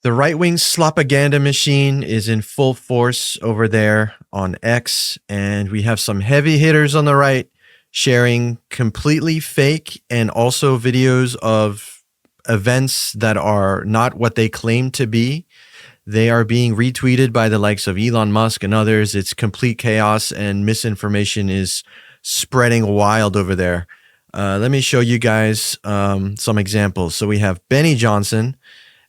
The right-wing slopaganda machine is in full force over there on X, and we have some heavy hitters on the right sharing completely fake and also videos of events that are not what they claim to be. They are being retweeted by the likes of Elon Musk and others. It's complete chaos, and misinformation is spreading wild over there. Let me show you guys some examples. So we have Benny Johnson.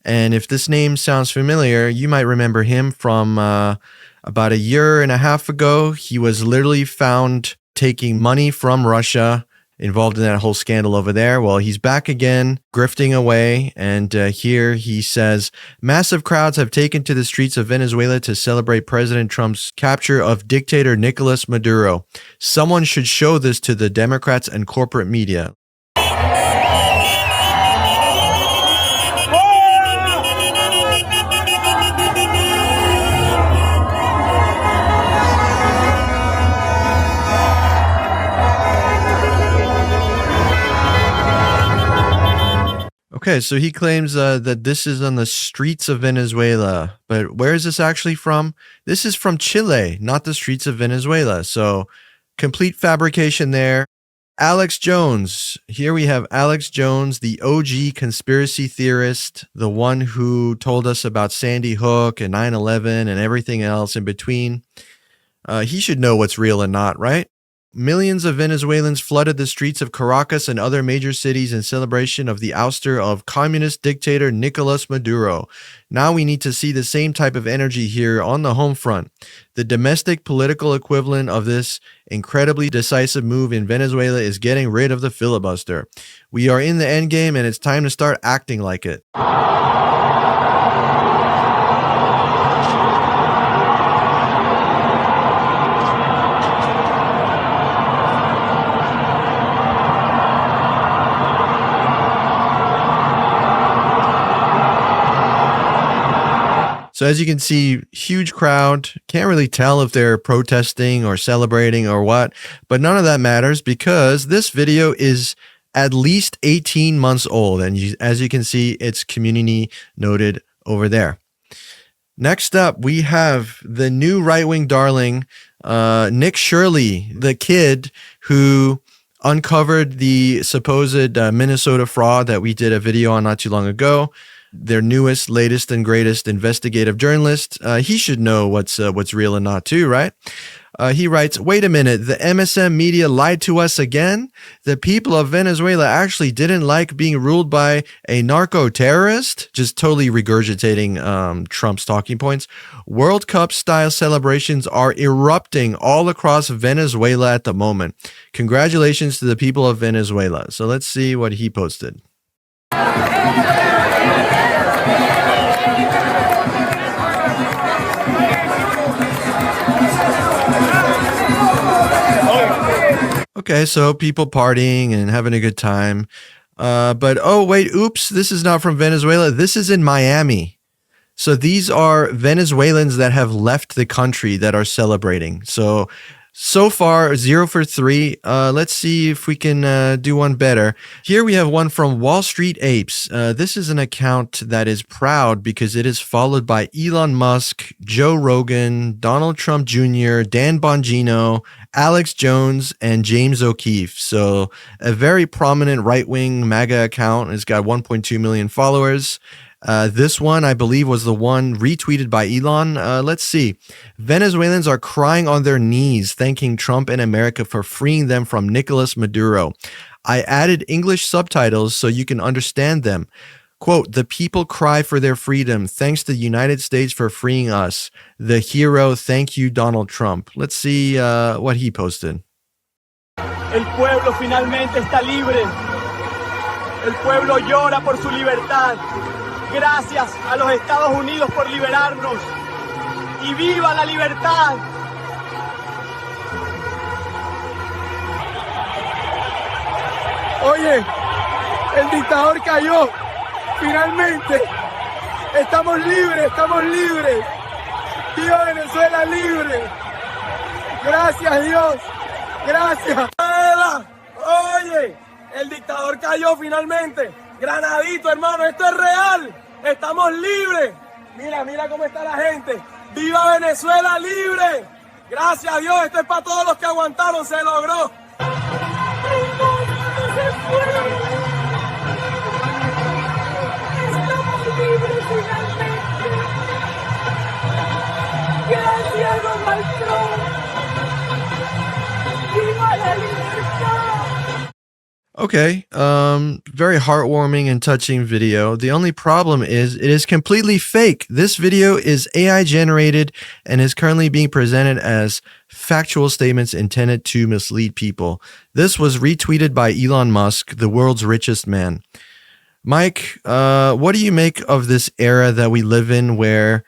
And if this name sounds familiar, you might remember him from about a year and a half ago. He was literally found taking money from Russia, involved in that whole scandal over there. Well, he's back again, grifting away. And here he says, massive crowds have taken to the streets of Venezuela to celebrate President Trump's capture of dictator Nicolas Maduro. Someone should show this to the Democrats and corporate media. Okay, so he claims that this is on the streets of Venezuela, but where is this actually from? This is from Chile, not the streets of Venezuela. So complete fabrication there. Alex Jones. Here we have Alex Jones, the OG conspiracy theorist, the one who told us about Sandy Hook and 9/11 and everything else in between. He should know what's real and not, right? Millions of Venezuelans flooded the streets of Caracas and other major cities in celebration of the ouster of communist dictator Nicolas Maduro. Now we need to see the same type of energy here on the home front. The domestic political equivalent of this incredibly decisive move in Venezuela is getting rid of the filibuster. We are in the endgame, and it's time to start acting like it. So as you can see, huge crowd. Can't really tell if they're protesting or celebrating or what, but none of that matters because this video is at least 18 months old. And as you can see, it's community noted over there. Next up, we have the new right-wing darling, Nick Shirley, the kid who uncovered the supposed Minnesota fraud that we did a video on not too long ago. Their newest, latest, and greatest investigative journalist. He should know what's real and not too, right? He writes, wait a minute, the MSM media lied to us again? The people of Venezuela actually didn't like being ruled by a narco-terrorist? Just totally regurgitating Trump's talking points. World Cup-style celebrations are erupting all across Venezuela at the moment. Congratulations to the people of Venezuela. So let's see what he posted. Okay, so people partying and having a good time. But oh, wait, oops, this is not from Venezuela. This is in Miami. So these are Venezuelans that have left the country that are celebrating. So far, 0 for 3. Let's see if we can do one better. Here we have one from Wall Street Apes. This is an account that is proud because it is followed by Elon Musk, Joe Rogan, Donald Trump Jr., Dan Bongino, Alex Jones, and James O'Keefe. So a very prominent right-wing MAGA account. It's got 1.2 million followers. This one, I believe, was the one retweeted by Elon. Let's see. Venezuelans are crying on their knees, thanking Trump and America for freeing them from Nicolas Maduro. I added English subtitles so you can understand them. Quote, the people cry for their freedom. Thanks to the United States for freeing us. The hero, thank you, Donald Trump. Let's see what he posted. El pueblo finalmente está libre. El pueblo llora por su libertad. Gracias a los Estados Unidos por liberarnos. ¡Y viva la libertad! Oye, el dictador cayó. Finalmente. Estamos libres, estamos libres. ¡Viva Venezuela libre! Gracias, Dios. Gracias. Oye, el dictador cayó finalmente. Granadito, hermano, esto es real. Estamos libres. Mira, mira cómo está la gente. ¡Viva Venezuela libre! Gracias a Dios, esto es para todos los que aguantaron, se logró. Estamos libres finalmente. Gracias, Donald Trump. ¡Viva la libertad! Okay, very heartwarming and touching video. The only problem is it is completely fake. This video is AI generated and is currently being presented as factual statements intended to mislead people. This was retweeted by Elon Musk, the world's richest man. Mike, what do you make of this era that we live in where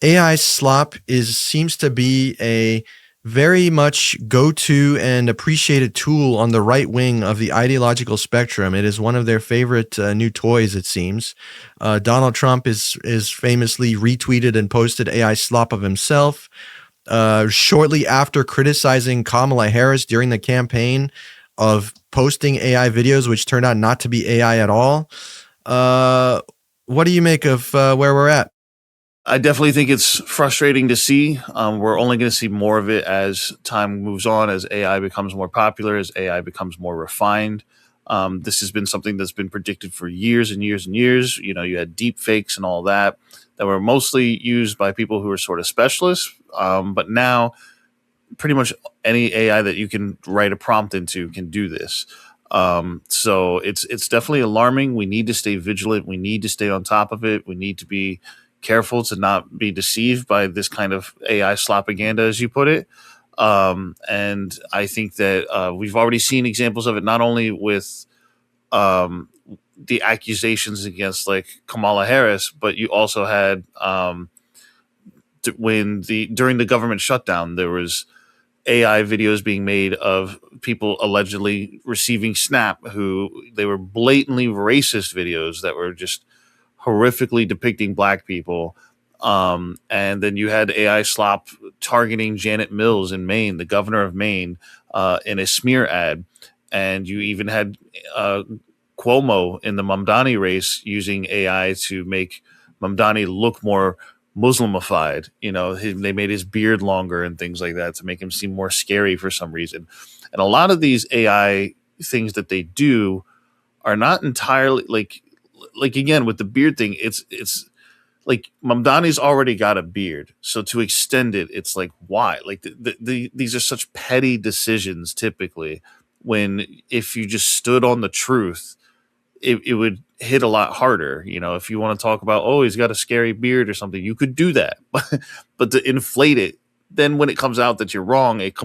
AI slop seems to be a very much go-to and appreciated tool on the right wing of the ideological spectrum? It is one of their favorite new toys, it seems. Donald Trump is famously retweeted and posted AI slop of himself shortly after criticizing Kamala Harris during the campaign of posting AI videos, which turned out not to be AI at all. What do you make of where we're at? I definitely think it's frustrating to see. We're only going to see more of it as time moves on, as AI becomes more popular, as AI becomes more refined. This has been something that's been predicted for years and years and years. You know, you had deep fakes and all that were mostly used by people who are sort of specialists. But now pretty much any AI that you can write a prompt into can do this. So it's definitely alarming. We need to stay vigilant. We need to stay on top of it. We need to be careful to not be deceived by this kind of AI slopaganda, as you put it. And I think that we've already seen examples of it, not only with the accusations against like Kamala Harris, but you also had during the government shutdown, there was AI videos being made of people allegedly receiving SNAP, who they were blatantly racist videos that were just horrifically depicting black people. And then you had AI slop targeting Janet Mills in Maine, the governor of Maine, in a smear ad. And you even had Cuomo in the Mamdani race using AI to make Mamdani look more Muslimified. You know, they made his beard longer and things like that to make him seem more scary for some reason. And a lot of these AI things that they do are not entirely like again, with the beard thing, it's like Mamdani's already got a beard, so to extend it, it's like, why? Like these are such petty decisions typically, when if you just stood on the truth, it would hit a lot harder. You know, if you want to talk about, oh, he's got a scary beard or something, you could do that. But to inflate it, then when it comes out that you're wrong, it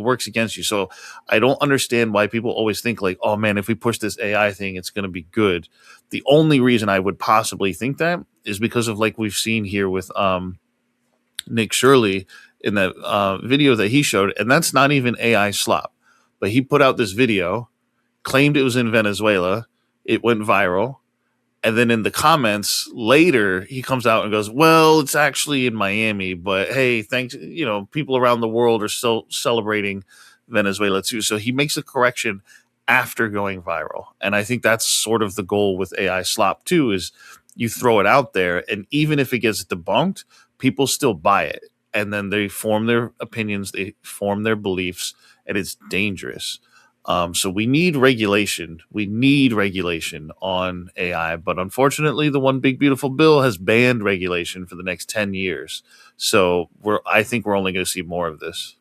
works against you. So I don't understand why people always think like, oh man, if we push this AI thing, it's going to be good. The only reason I would possibly think that is because of like we've seen here with Nick Shirley in that video that he showed, and that's not even AI slop, but he put out this video, claimed it was in Venezuela, it went viral. And then in the comments later, he comes out and goes, well, it's actually in Miami, but hey, thanks. You know, people around the world are still celebrating Venezuela too. So he makes a correction after going viral. And I think that's sort of the goal with AI slop too, is you throw it out there, and even if it gets debunked, people still buy it. And then they form their opinions, they form their beliefs, and it's dangerous. So we need regulation. We need regulation on AI. But unfortunately, the One Big Beautiful Bill has banned regulation for the next 10 years. So I think we're only going to see more of this.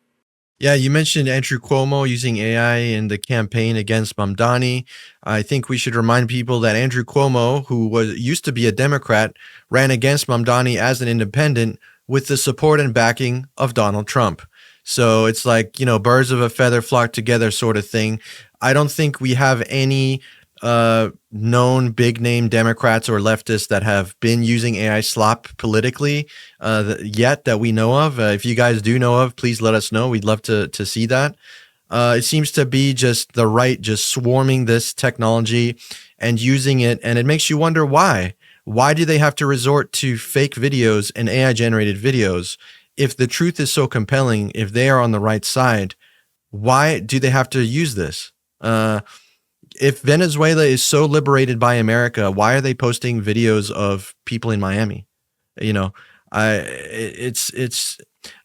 Yeah, you mentioned Andrew Cuomo using AI in the campaign against Mamdani. I think we should remind people that Andrew Cuomo, who used to be a Democrat, ran against Mamdani as an independent with the support and backing of Donald Trump. So it's like, you know, birds of a feather flock together sort of thing. I don't think we have any known big name Democrats or leftists that have been using AI slop politically yet that we know of. If you guys do know of, please let us know. We'd love to see that. It seems to be just the right, just swarming this technology and using it. And it makes you wonder why. Why do they have to resort to fake videos and AI generated videos? If the truth is so compelling, if they are on the right side, why do they have to use this? if Venezuela is so liberated by America, why are they posting videos of people in Miami? You know, it's.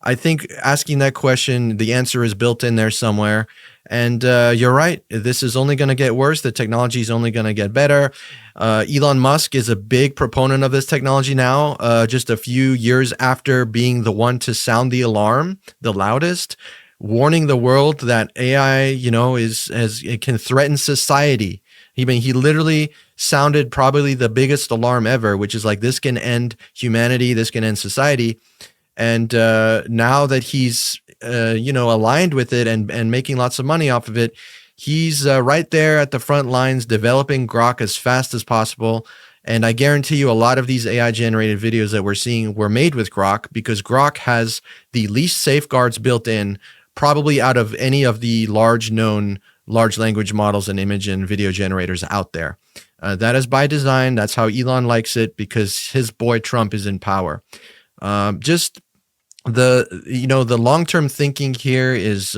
I think asking that question, the answer is built in there somewhere. And you're right. This is only going to get worse. The technology is only going to get better. Elon Musk is a big proponent of this technology now. Just a few years after being the one to sound the alarm, the loudest, warning the world that AI, it can threaten society. He literally sounded probably the biggest alarm ever, which is like, this can end humanity, this can end society. And now that he's aligned with it and making lots of money off of it, he's right there at the front lines developing Grok as fast as possible. And I guarantee you a lot of these AI generated videos that we're seeing were made with Grok, because Grok has the least safeguards built in probably out of any of the known large language models and image and video generators out there. That is by design. That's how Elon likes it, because his boy Trump is in power. Just the long-term thinking here is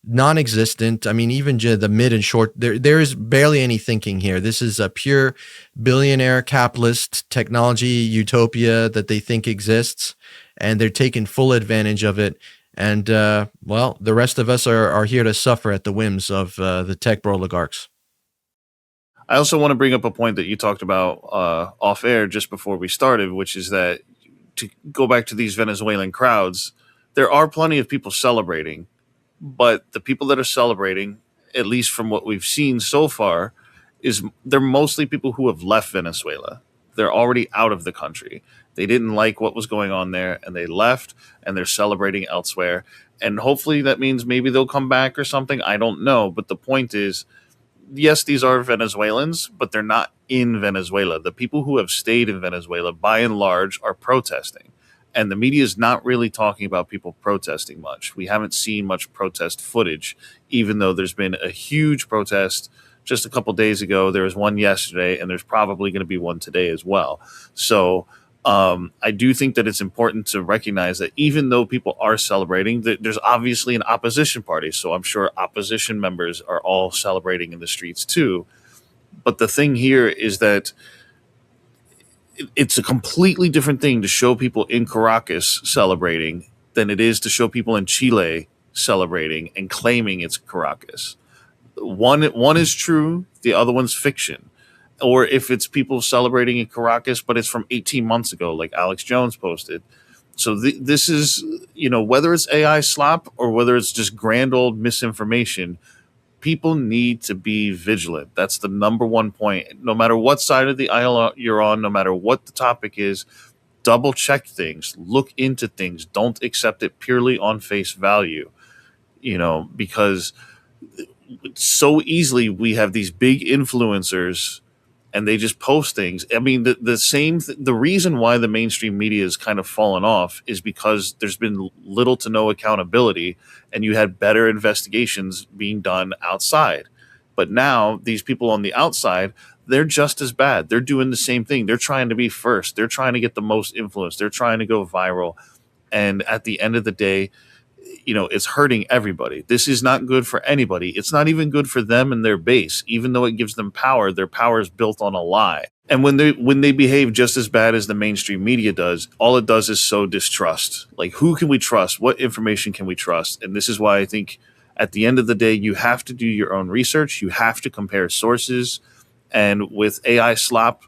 non-existent. I mean, even the mid and short, there is barely any thinking here. This is a pure billionaire capitalist technology utopia that they think exists, and they're taking full advantage of it. And well, the rest of us are here to suffer at the whims of the tech oligarchs. I also want to bring up a point that you talked about off air just before we started, which is that, to go back to these Venezuelan crowds, there are plenty of people celebrating, but the people that are celebrating, at least from what we've seen so far, they're mostly people who have left Venezuela. They're already out of the country. They didn't like what was going on there, and they left, and they're celebrating elsewhere. And hopefully that means maybe they'll come back or something. I don't know. But the point is, yes, these are Venezuelans, but they're not in Venezuela. The people who have stayed in Venezuela, by and large, are protesting. And the media is not really talking about people protesting much. We haven't seen much protest footage, even though there's been a huge protest just a couple days ago. There was one yesterday, and there's probably going to be one today as well. So I do think that it's important to recognize that even though people are celebrating, there's obviously an opposition party. So I'm sure opposition members are all celebrating in the streets too. But the thing here is that it's a completely different thing to show people in Caracas celebrating than it is to show people in Chile celebrating and claiming it's Caracas. One is true, the other one's fiction. Or if it's people celebrating in Caracas, but it's from 18 months ago, like Alex Jones posted. So this is, whether it's AI slop or whether it's just grand old misinformation, people need to be vigilant. That's the number one point. No matter what side of the aisle you're on, no matter what the topic is, double check things, look into things. Don't accept it purely on face value, because so easily we have these big influencers and they just post things. I mean, the reason why the mainstream media has kind of fallen off is because there's been little to no accountability, and you had better investigations being done outside. But now these people on the outside, they're just as bad. They're doing the same thing. They're trying to be first. They're trying to get the most influence. They're trying to go viral. And at the end of the day, it's hurting everybody. This is not good for anybody. It's not even good for them and their base. Even though it gives them power, their power is built on a lie. And when they behave just as bad as the mainstream media does, all it does is sow distrust. Like, who can we trust? What information can we trust? And this is why I think at the end of the day, you have to do your own research. You have to compare sources. And with AI slop,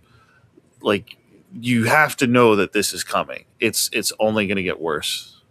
like, you have to know that this is coming. It's only going to get worse.